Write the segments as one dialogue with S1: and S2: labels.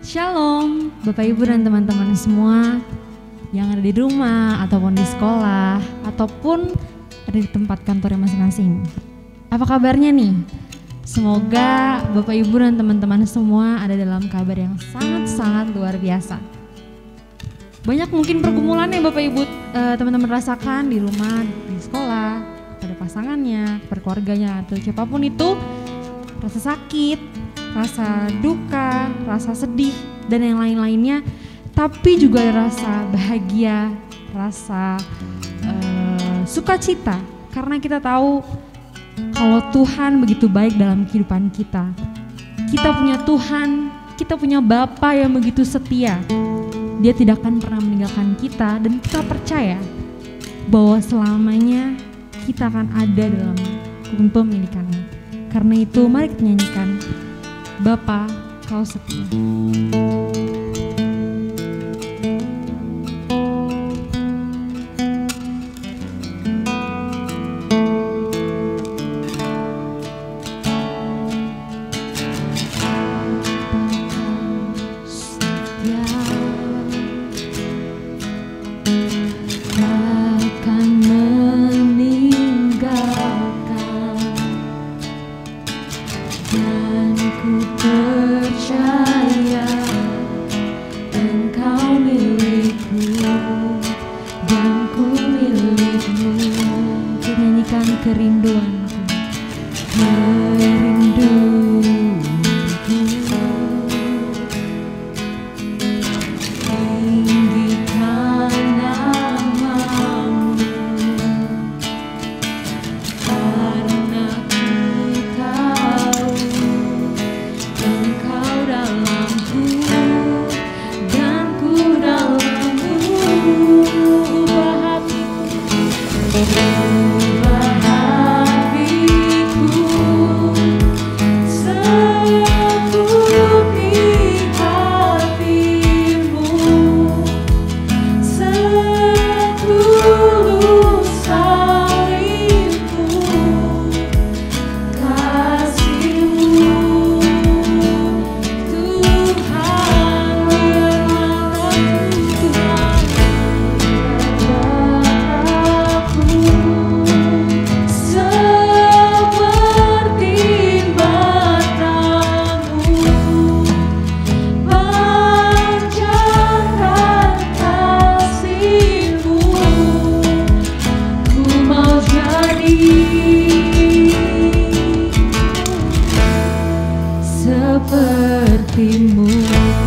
S1: Shalom, Bapak Ibu dan teman-teman semua yang ada di rumah ataupun di sekolah ataupun ada di tempat kantornya masing-masing. Apa kabarnya nih? Semoga Bapak Ibu dan teman-teman semua ada dalam kabar yang sangat-sangat luar biasa. Banyak mungkin pergumulan yang Bapak Ibu teman-teman rasakan di rumah, di sekolah, pada pasangannya, pada keluarganya atau siapapun itu, rasa sakit, rasa duka, rasa sedih, dan yang lain-lainnya. Tapi juga ada rasa bahagia, rasa sukacita. Karena kita tahu kalau Tuhan begitu baik dalam kehidupan kita. Kita punya Tuhan, kita punya Bapa yang begitu setia. Dia tidak akan pernah meninggalkan kita dan kita percaya bahwa selamanya kita akan ada dalam kepemilikannya. Karena itu mari kita nyanyikan Bapa, Kau setia.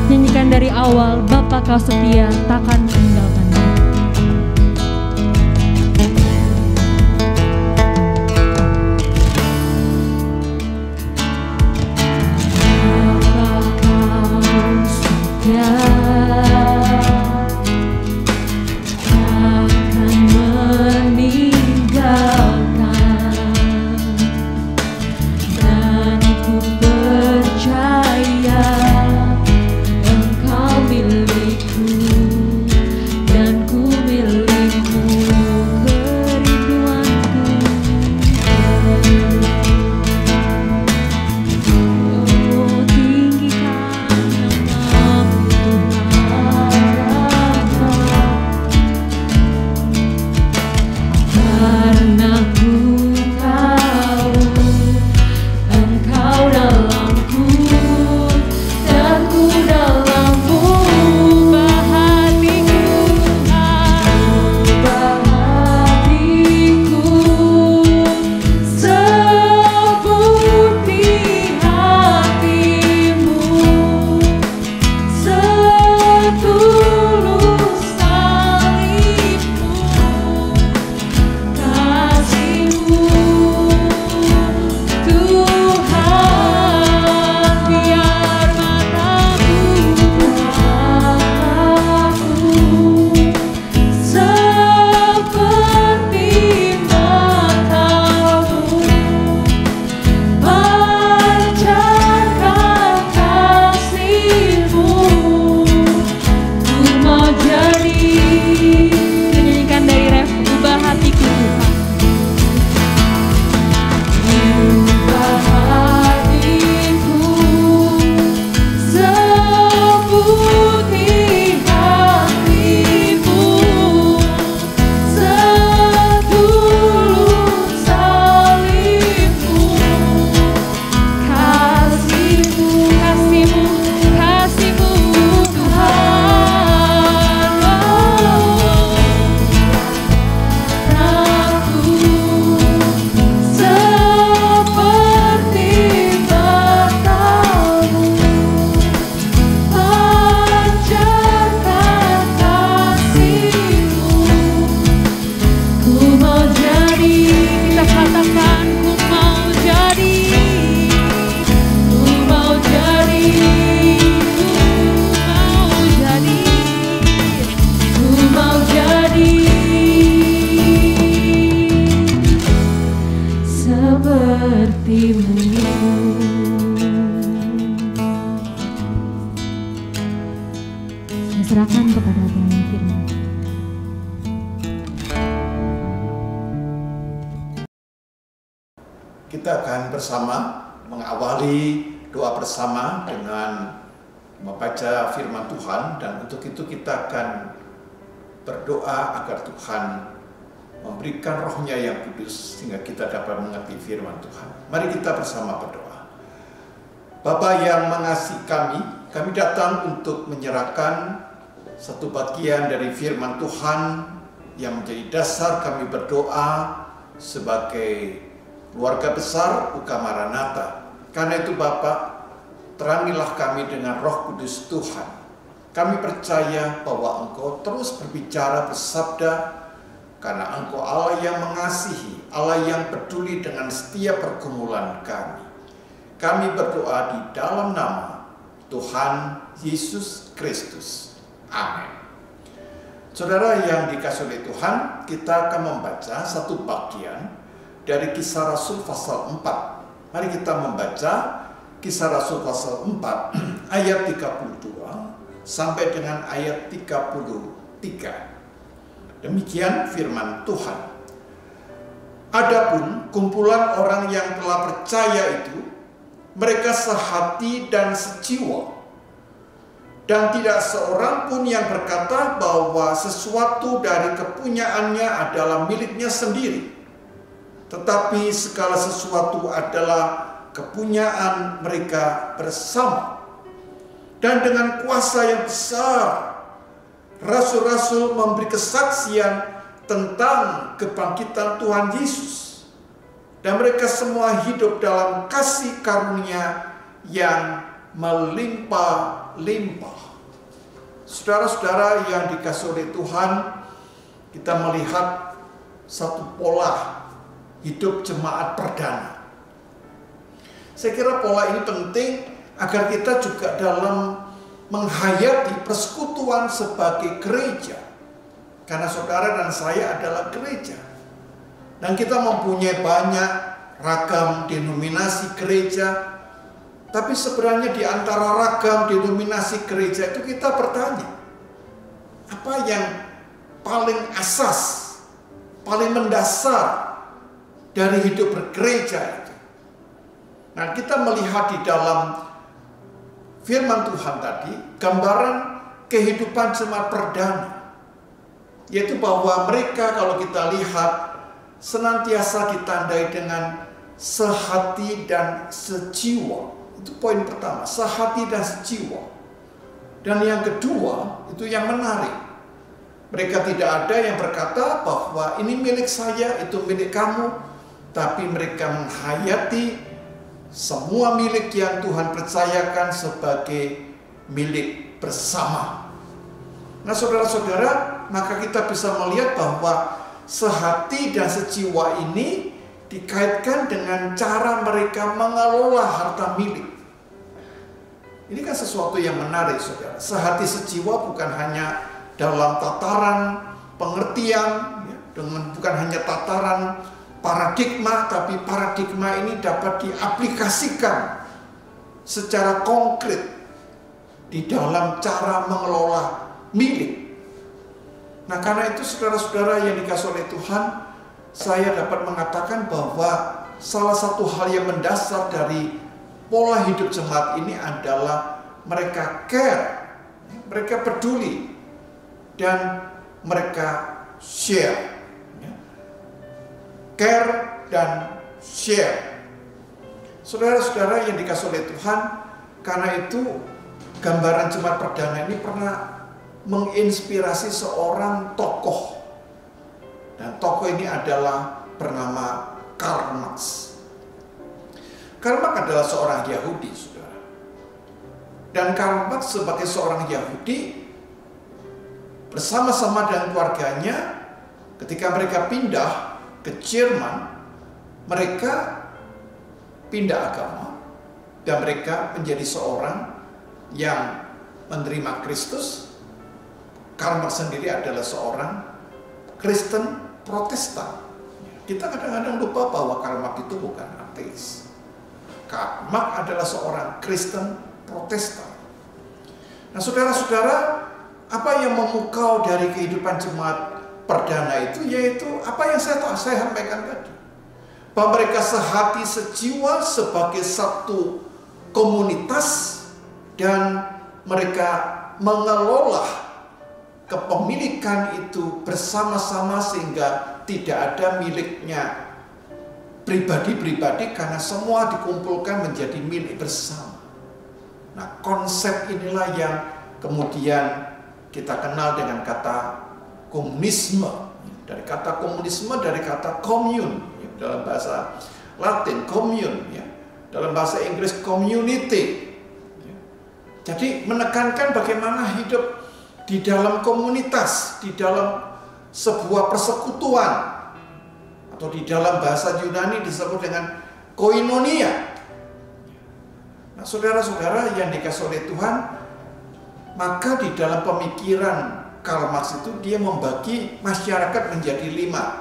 S1: Nyanyikan dari awal, Bapa Kau setia, takkan meninggalkan. Bapa Kau setia, takkan meninggalkan, dan ku percaya Engkau milikku Silakan kepada penyanyi firman.
S2: Kita akan bersama mengawali doa bersama dengan membaca firman Tuhan, dan untuk itu kita akan berdoa agar Tuhan memberikan rohnya yang kudus sehingga kita dapat mengerti firman Tuhan. Mari kita bersama berdoa. Bapa yang mengasihi kami datang untuk menyerahkan satu bagian dari firman Tuhan yang menjadi dasar kami berdoa sebagai keluarga besar UK Maranatha. Karena itu Bapa, terangilah kami dengan Roh Kudus Tuhan. Kami percaya bahwa Engkau terus berbicara, bersabda, karena Engkau Allah yang mengasihi, Allah yang peduli dengan setiap pergumulan kami. Kami berdoa di dalam nama Tuhan Yesus Kristus. Amin. Saudara yang dikasihi oleh Tuhan, kita akan membaca satu bagian dari Kisah Rasul pasal 4. Mari kita membaca Kisah Rasul pasal 4 ayat 32 sampai dengan ayat 33. Demikian firman Tuhan. Adapun kumpulan orang yang telah percaya itu, mereka sehati dan sejiwa, dan tidak seorang pun yang berkata bahwa sesuatu dari kepunyaannya adalah miliknya sendiri, tetapi segala sesuatu adalah kepunyaan mereka bersama. Dan dengan kuasa yang besar, rasul-rasul memberi kesaksian tentang kebangkitan Tuhan Yesus. Dan mereka semua hidup dalam kasih karunia yang melimpah-limpah. Saudara-saudara yang dikasihi oleh Tuhan, kita melihat satu pola hidup jemaat perdana. Saya kira pola ini penting agar kita juga dalam menghayati persekutuan sebagai gereja. Karena saudara dan saya adalah gereja. Dan kita mempunyai banyak ragam denominasi gereja. Tapi sebenarnya di antara ragam denominasi gereja itu kita bertanya, apa yang paling asas, paling mendasar dari hidup bergereja itu? Nah, kita melihat di dalam firman Tuhan tadi gambaran kehidupan jemaat perdana, yaitu bahwa mereka, kalau kita lihat, senantiasa ditandai dengan sehati dan sejiwa. Itu poin pertama, sehati dan sejiwa. Dan yang kedua, itu yang menarik. Mereka tidak ada yang berkata bahwa ini milik saya, itu milik kamu. Tapi mereka menghayati semua milik yang Tuhan percayakan sebagai milik bersama. Nah saudara-saudara, maka kita bisa melihat bahwa sehati dan sejiwa ini dikaitkan dengan cara mereka mengelola harta milik. Ini kan sesuatu yang menarik, saudara. Sehati sejiwa bukan hanya dalam tataran pengertian, bukan hanya tataran paradigma, tapi paradigma ini dapat diaplikasikan secara konkret di dalam cara mengelola milik. Nah, karena itu saudara-saudara yang dikasihi oleh Tuhan, saya dapat mengatakan bahwa salah satu hal yang mendasar dari pola hidup jemaat ini adalah mereka care, mereka peduli, dan mereka share. Care dan share. Saudara-saudara yang dikasihi oleh Tuhan, karena itu gambaran jemaat perdana ini pernah menginspirasi seorang tokoh. Dan tokoh ini adalah bernama Karl Marx. Karl Marx adalah seorang Yahudi, saudara. Dan Karl Marx sebagai seorang Yahudi bersama-sama dengan keluarganya, ketika mereka pindah ke Jerman, mereka pindah agama dan mereka menjadi seorang yang menerima Kristus. Karl Marx sendiri adalah seorang Kristen Protestan. Kita kadang-kadang lupa bahwa Karl Marx itu bukan ateis. Karl Marx adalah seorang Kristen Protestan. Nah, saudara-saudara, apa yang memukau dari kehidupan jemaat perdana itu, yaitu apa yang saya sampaikan tadi, bahwa mereka sehati sejiwa sebagai satu komunitas, dan mereka mengelola kepemilikan itu bersama-sama sehingga tidak ada miliknya pribadi-pribadi, karena semua dikumpulkan menjadi milik bersama. Nah, konsep inilah yang kemudian kita kenal dengan kata komunisme. Dari kata komunisme, dari kata commune, dalam bahasa Latin commune, dalam bahasa Inggris community. Jadi menekankan bagaimana hidup di dalam komunitas, di dalam sebuah persekutuan, atau di dalam bahasa Yunani disebut dengan koinonia. Nah, saudara-saudara yang dikasihi oleh Tuhan, maka di dalam pemikiran Karl Marx itu dia membagi masyarakat menjadi lima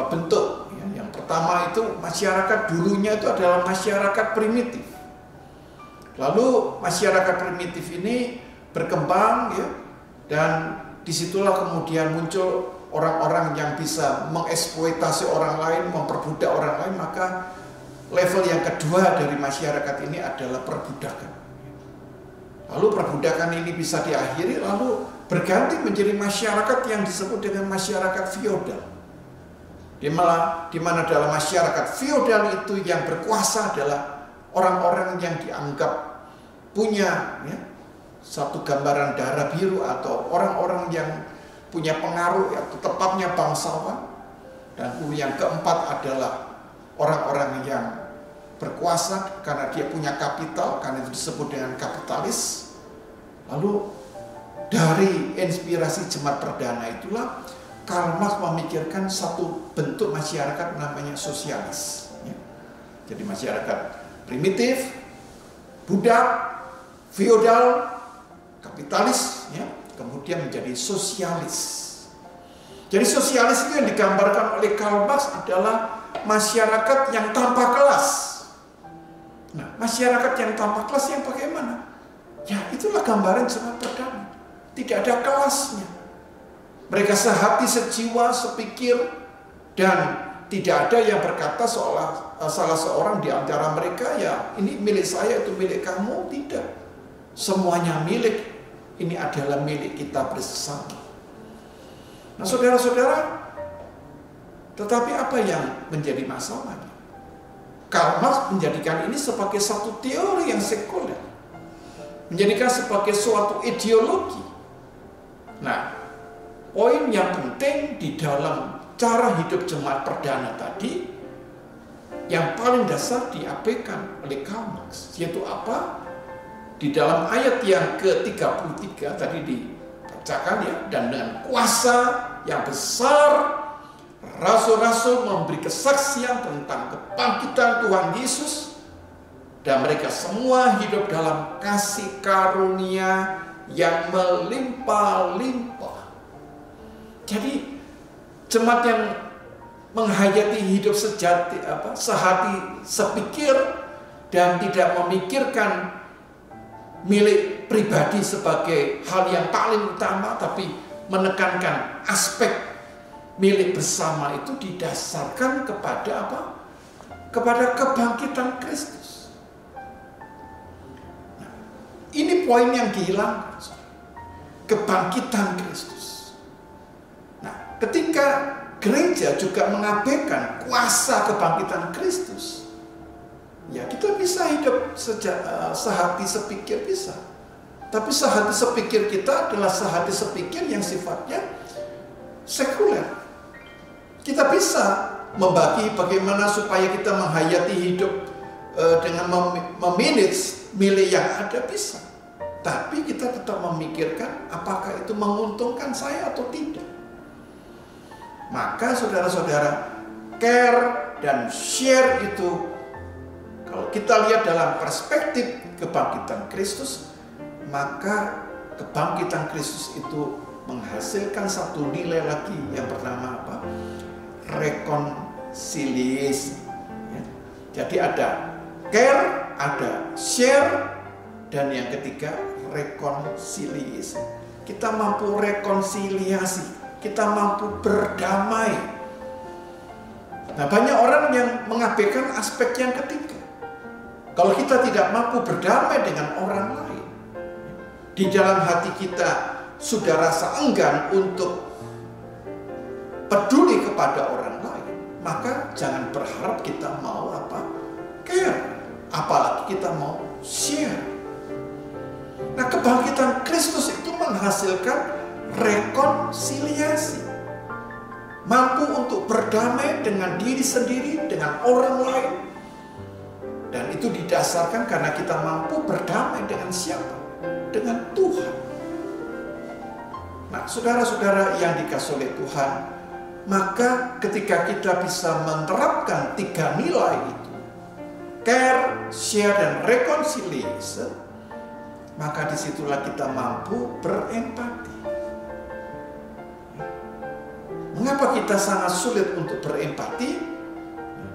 S2: bentuk. Yang pertama itu masyarakat dulunya itu adalah masyarakat primitif. Lalu masyarakat primitif ini berkembang, dan disitulah kemudian muncul orang-orang yang bisa mengeksploitasi orang lain, memperbudak orang lain. Maka level yang kedua dari masyarakat ini adalah perbudakan. Lalu perbudakan ini bisa diakhiri, lalu berganti menjadi masyarakat yang disebut dengan masyarakat feodal. Di mana dalam masyarakat feodal itu yang berkuasa adalah orang-orang yang dianggap punya satu gambaran darah biru, atau orang-orang yang punya pengaruh, atau tepatnya bangsawan. Dan yang keempat adalah orang-orang yang berkuasa karena dia punya kapital, karena itu disebut dengan kapitalis. Lalu dari inspirasi jemaat perdana itulah Karl Marx memikirkan satu bentuk masyarakat namanya sosialis. Jadi masyarakat primitif, budak, feodal, kapitalis, kemudian menjadi sosialis. Jadi sosialis itu yang digambarkan oleh Karl Marx adalah masyarakat yang tanpa kelas. Nah, masyarakat yang tanpa kelas yang bagaimana? Ya, itulah gambaran jemaat perdana. Tidak ada kelasnya. Mereka sehati, sejiwa, sepikir, dan tidak ada yang berkata seolah salah seorang di antara mereka, ya ini milik saya, itu milik kamu. Tidak. Semuanya milik. Ini adalah milik kita bersama. Nah, saudara-saudara, tetapi apa yang menjadi masalahnya? Karl Marx menjadikan ini sebagai satu teori yang sekuler, menjadikan sebagai suatu ideologi. Nah, poin yang penting di dalam cara hidup jemaat perdana tadi, yang paling dasar diabaikan oleh Karl Marx, yaitu apa? Di dalam ayat yang ke-33 tadi dibacakan, dan dengan kuasa yang besar rasul-rasul memberi kesaksian tentang kebangkitan Tuhan Yesus, dan mereka semua hidup dalam kasih karunia yang melimpah-limpah. Jadi jemaat yang menghayati hidup sejati, sehati, sepikir, dan tidak memikirkan milik pribadi sebagai hal yang paling utama, tapi menekankan aspek milik bersama itu didasarkan kepada apa? Kepada kebangkitan Kristus. Nah, ini poin yang dihilangkan, kebangkitan Kristus. Nah, ketika gereja juga mengabaikan kuasa kebangkitan Kristus, ya kita bisa hidup sehati sepikir, bisa. Tapi sehati sepikir kita adalah sehati sepikir yang sifatnya sekuler. Kita bisa membagi bagaimana supaya kita menghayati hidup dengan memanage milik yang ada, bisa. Tapi kita tetap memikirkan apakah itu menguntungkan saya atau tidak. Maka saudara-saudara, care dan share itu, kalau kita lihat dalam perspektif kebangkitan Kristus, maka kebangkitan Kristus itu menghasilkan satu nilai lagi yang bernama apa? Rekonsiliasi. Jadi ada care, ada share, Dan yang ketiga, rekonsiliasi. Kita mampu rekonsiliasi, kita mampu berdamai. Nah, banyak orang yang mengabaikan aspek yang ketiga. Kalau kita tidak mampu berdamai dengan orang lain, di dalam hati kita sudah rasa enggan untuk peduli kepada orang lain, maka jangan berharap kita mau care, apalagi kita mau share. Nah, kebangkitan Kristus itu menghasilkan rekonsiliasi. Mampu untuk berdamai dengan diri sendiri, dengan orang lain. Dan itu didasarkan karena kita mampu berdamai dengan siapa? Dengan Tuhan. Nah, saudara-saudara yang dikasihi oleh Tuhan, maka ketika kita bisa menerapkan 3 nilai itu, care, share, dan reconciliation, maka disitulah kita mampu berempati. Mengapa kita sangat sulit untuk berempati?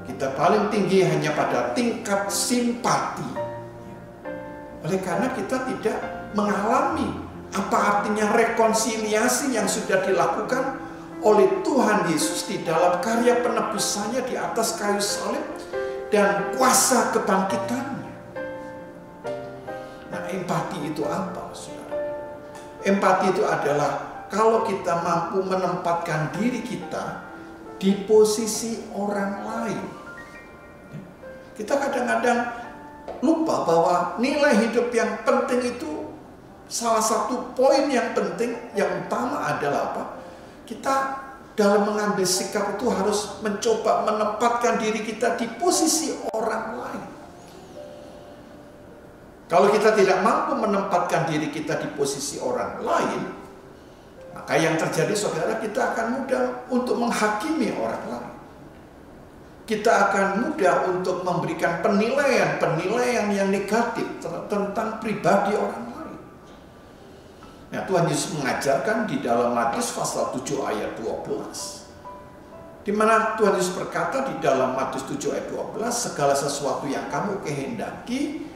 S2: Kita paling tinggi hanya pada tingkat simpati. Oleh karena kita tidak mengalami apa artinya rekonsiliasi yang sudah dilakukan oleh Tuhan Yesus di dalam karya penebusannya di atas kayu salib dan kuasa kebangkitannya. Nah, empati itu apa, saudara? Empati itu adalah kalau kita mampu menempatkan diri kita di posisi orang lain. Kita kadang-kadang lupa bahwa nilai hidup yang penting itu, salah satu poin yang penting, yang utama adalah apa? Kita dalam mengambil sikap itu harus mencoba menempatkan diri kita di posisi orang lain. Kalau kita tidak mampu menempatkan diri kita di posisi orang lain, maka yang terjadi, saudara, kita akan mudah untuk menghakimi orang lain. Kita akan mudah untuk memberikan penilaian yang negatif tentang pribadi orang lain. Nah, Tuhan Yesus mengajarkan di dalam Matius pasal 7 ayat 12. Di mana Tuhan Yesus berkata di dalam Matius 7 ayat 12, segala sesuatu yang kamu kehendaki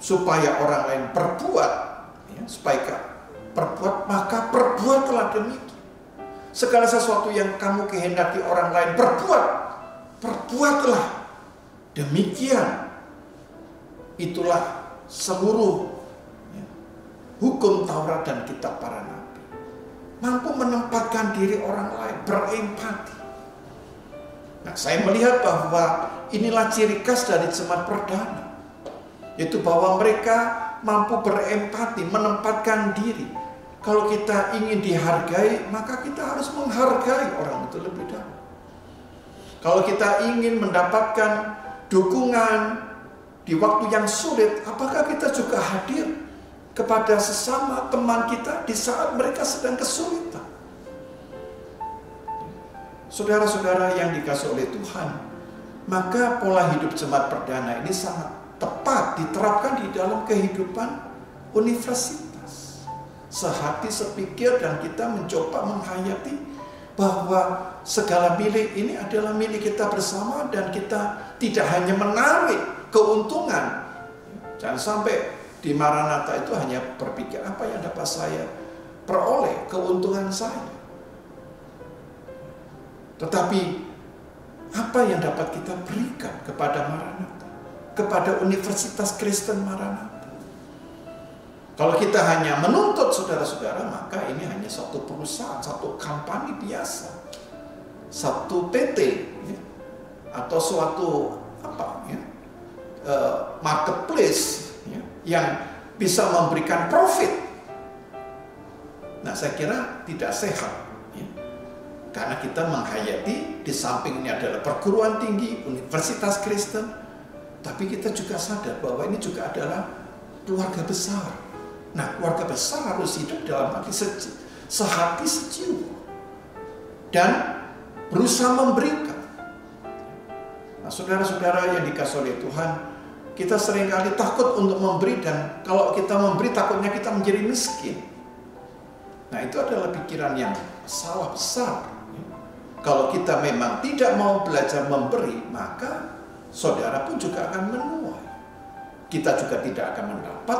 S2: supaya orang lain perbuat, maka perbuatlah demikian. Segala sesuatu yang kamu kehendaki orang lain perbuatlah demikian. Itulah seluruh hukum Taurat dan kitab para nabi. Mampu menempatkan diri orang lain, berempati. Nah, saya melihat bahwa inilah ciri khas dari jemaat perdana, yaitu bahwa mereka mampu berempati, menempatkan diri. Kalau kita ingin dihargai, maka kita harus menghargai orang itu lebih dahulu. Kalau kita ingin mendapatkan dukungan di waktu yang sulit, apakah kita juga hadir kepada sesama teman kita di saat mereka sedang kesulitan? Saudara-saudara yang dikasihi oleh Tuhan, maka pola hidup jemaat perdana ini sangat tepat diterapkan di dalam kehidupan universitas. Sehati, sepikir, dan kita mencoba menghayati bahwa segala milik ini adalah milik kita bersama, dan kita tidak hanya menarik keuntungan. Jangan sampai di Maranatha itu hanya berpikir apa yang dapat saya peroleh, keuntungan saya. Tetapi apa yang dapat kita berikan kepada Maranatha, kepada Universitas Kristen Maranatha. Kalau kita hanya menuntut, saudara-saudara, maka ini hanya satu perusahaan, satu company biasa, satu PT, atau suatu marketplace yang bisa memberikan profit. Nah, saya kira tidak sehat, karena kita menghayati di samping ini adalah perguruan tinggi, Universitas Kristen, tapi kita juga sadar bahwa ini juga adalah keluarga besar. Nah, keluarga besar harus hidup dalam hati sehati sejiwa dan berusaha memberikan. Nah, saudara-saudara yang dikasihi oleh Tuhan, kita seringkali takut untuk memberi, dan kalau kita memberi takutnya kita menjadi miskin. Nah, itu adalah pikiran yang salah besar. Kalau kita memang tidak mau belajar memberi, maka saudara pun juga akan menuai. kita juga tidak akan mendapat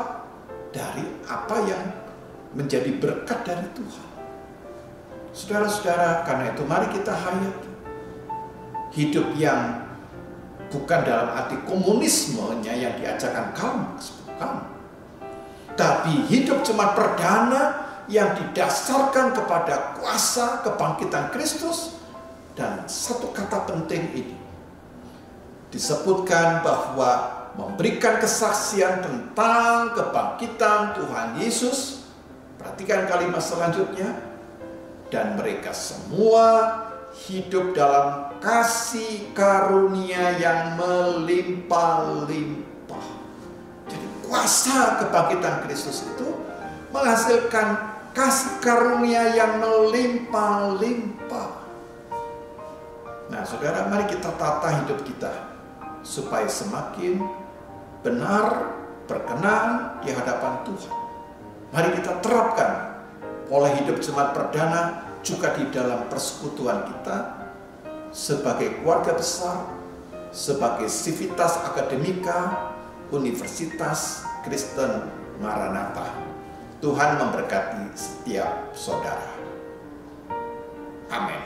S2: dari apa yang menjadi berkat dari Tuhan. Saudara-saudara, karena itu mari kita hayati hidup yang bukan dalam arti komunismenya yang diajarkan kaum, tapi hidup jemaat perdana yang didasarkan kepada kuasa kebangkitan Kristus. Dan satu kata penting ini disebutkan bahwa memberikan kesaksian tentang kebangkitan Tuhan Yesus. Perhatikan kalimat selanjutnya, dan mereka semua hidup dalam kasih karunia yang melimpah-limpah. Jadi kuasa kebangkitan Kristus itu menghasilkan kasih karunia yang melimpah-limpah. Nah, saudara, mari kita tata hidup kita supaya semakin benar, berkenan di hadapan Tuhan. Mari kita terapkan pola hidup jemaat perdana juga di dalam persekutuan kita sebagai keluarga besar, sebagai sivitas akademika Universitas Kristen Maranatha. Tuhan memberkati setiap saudara. Amin.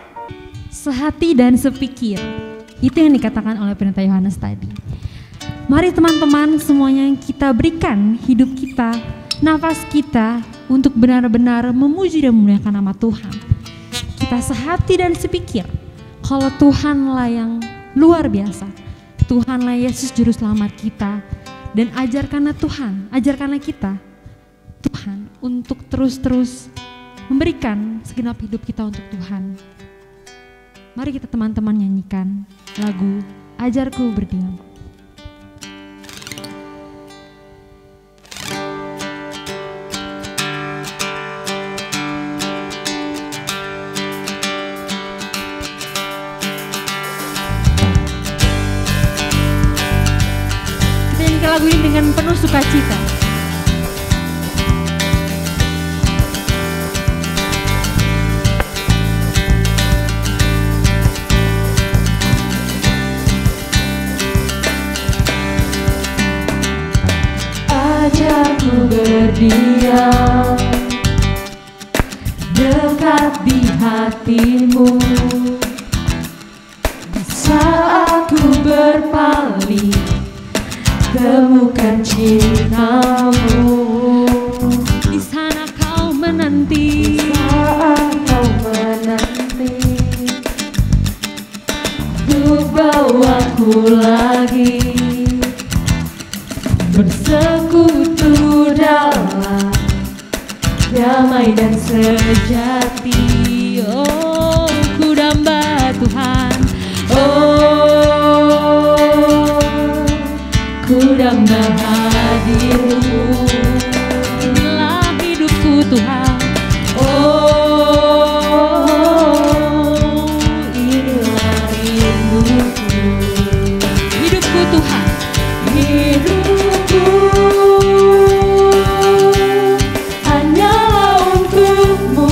S1: Sehati dan sepikir, itu yang dikatakan oleh pendeta Yohanes tadi. Mari teman-teman semuanya kita berikan hidup kita, nafas kita untuk benar-benar memuji dan memuliakan nama Tuhan. Kita sehati dan sepikir kalau Tuhanlah yang luar biasa. Tuhanlah Yesus Juru Selamat kita. Dan ajarkanlah Tuhan, ajarkanlah kita Tuhan untuk terus-terus memberikan segenap hidup kita untuk Tuhan. Mari kita teman-teman nyanyikan lagu Ajarku Berdiam. Kita nyanyikan lagu ini dengan penuh sukacita.
S3: Ajarku berdiam dekat di hatimu, di saat ku berpaling temukan cintamu.
S1: Di sana kau menanti,
S3: di saat kau menanti untuk bawaku lagi bersekutu dalam damai dan sejati.
S1: oh ku damba Tuhan,
S3: Oh, ku damba hadirmu.
S1: inilah hidupku Tuhan.
S3: Oh, inilah hidupku.
S1: Hidupku Tuhan,
S3: Hidupku hanyalah untukmu.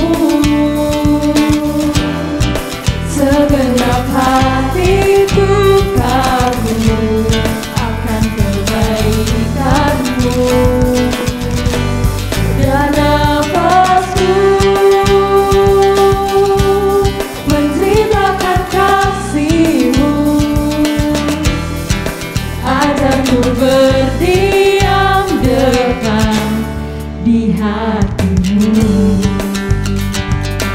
S3: Segenap hatiku kagum akan kebaikanmu. Dan nafasku menceritakan kasihmu. Ajarku berdiam dekat di hatimu.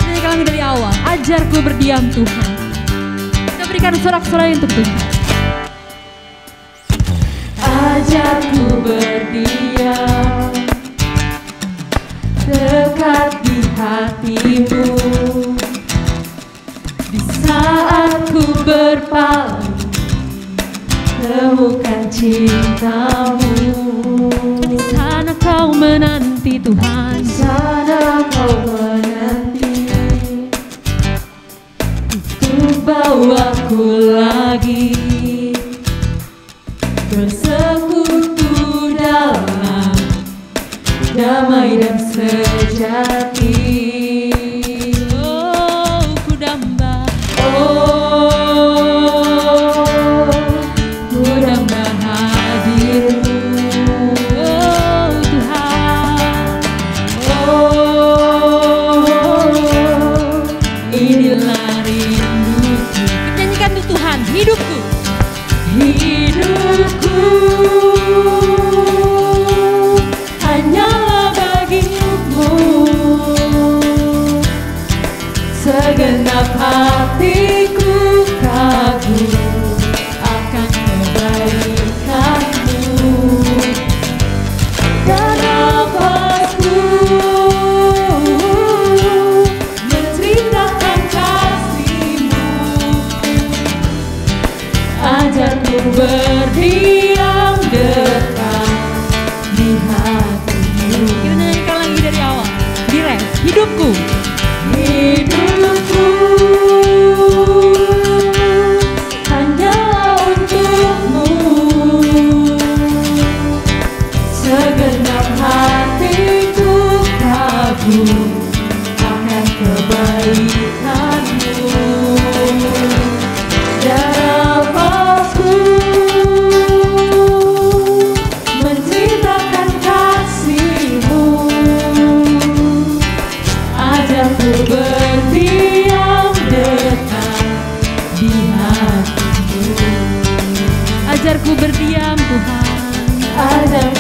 S1: ini kami dari awal, ajarku berdiam Tuhan. Kita berikan sorak-sorai untuk Tuhan.
S3: Ajarku berdiam dekat di hatimu, di saat ku berpaling temukan cintamu.
S1: Di sana kau menanti Tuhan,
S3: Di sana kau menanti untuk bawaku lagi bersekutu dalam damai dan sejati.
S1: oh ku damba,
S3: Oh, ku damba hadirmu.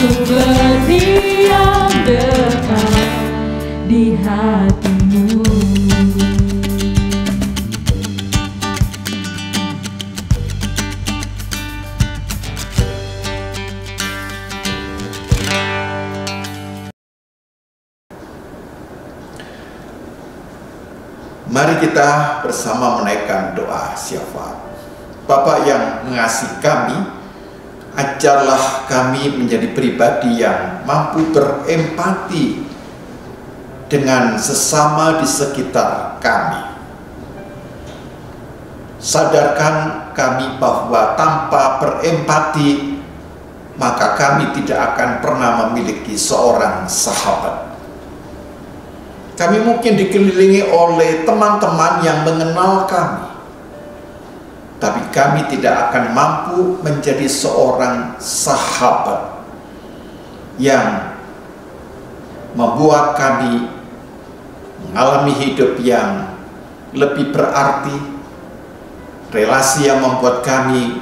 S3: Aku berdiam dekat di hatimu.
S2: Mari kita bersama menaikkan doa syafaat. Bapa yang mengasihi kami, ajarlah kami menjadi pribadi yang mampu berempati dengan sesama di sekitar kami. Sadarkan kami bahwa tanpa berempati, maka kami tidak akan pernah memiliki seorang sahabat. Kami mungkin dikelilingi oleh teman-teman yang mengenal kami, tapi kami tidak akan mampu menjadi seorang sahabat yang membuat kami mengalami hidup yang lebih berarti, relasi yang membuat kami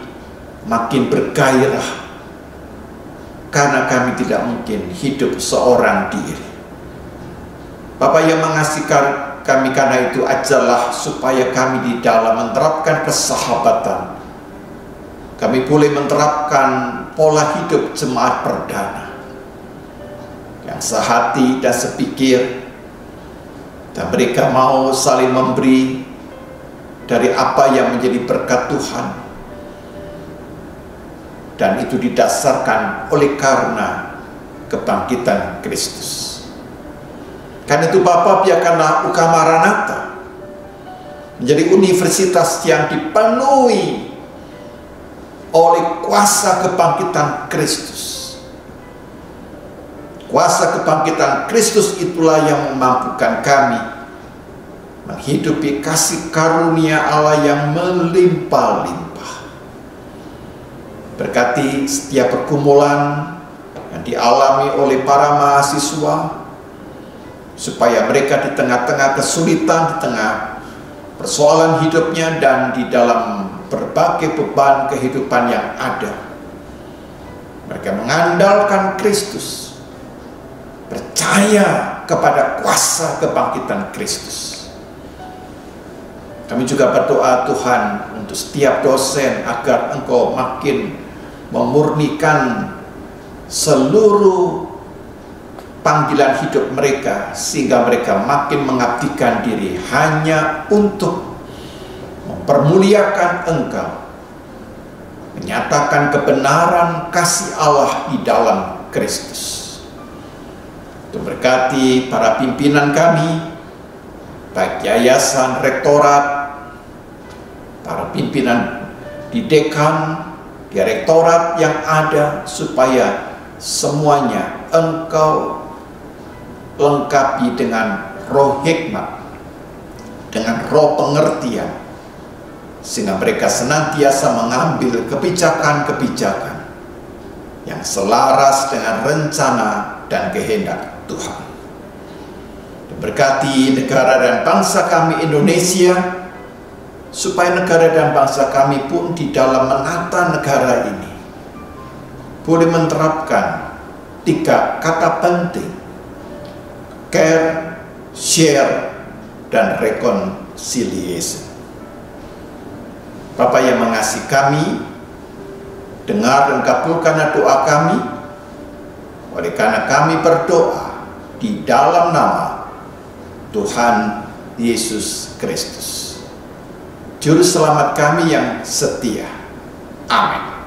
S2: makin bergairah, karena kami tidak mungkin hidup seorang diri. Bapak yang mengasihi kami, karena itu ajarlah supaya kami di dalam menerapkan persahabatan, kami boleh menerapkan pola hidup jemaat perdana yang sehati dan sepikir, dan mereka mau saling memberi dari apa yang menjadi berkat Tuhan, dan itu didasarkan oleh karena kebangkitan Kristus. Karena itu Bapa, biarkanlah UKM Maranatha menjadi universitas yang dipenuhi oleh kuasa kebangkitan Kristus. Kuasa kebangkitan Kristus itulah yang memampukan kami menghidupi kasih karunia Allah yang melimpah-limpah. Berkati setiap pergumulan yang dialami oleh para mahasiswa, supaya mereka di tengah-tengah kesulitan, di tengah persoalan hidupnya, dan di dalam berbagai beban kehidupan yang ada, mereka mengandalkan Kristus, percaya kepada kuasa kebangkitan Kristus. Kami juga berdoa Tuhan untuk setiap dosen, agar Engkau makin memurnikan seluruh panggilan hidup mereka, sehingga mereka makin mengabdikan diri hanya untuk mempermuliakan Engkau, menyatakan kebenaran kasih Allah di dalam Kristus. Untuk berkati para pimpinan kami, baik yayasan, rektorat, para pimpinan di dekan, direktorat yang ada, supaya semuanya Engkau lengkapi dengan roh hikmat, dengan roh pengertian, sehingga mereka senantiasa mengambil kebijakan-kebijakan yang selaras dengan rencana dan kehendak Tuhan. Berkati negara dan bangsa kami Indonesia, supaya negara dan bangsa kami pun di dalam menata negara ini boleh menerapkan 3 kata penting: care, share, dan reconciliation. Bapa yang mengasihi kami, dengar dan kabulkanlah doa kami, oleh karena kami berdoa di dalam nama Tuhan Yesus Kristus, Juru Selamat kami yang setia. Amin.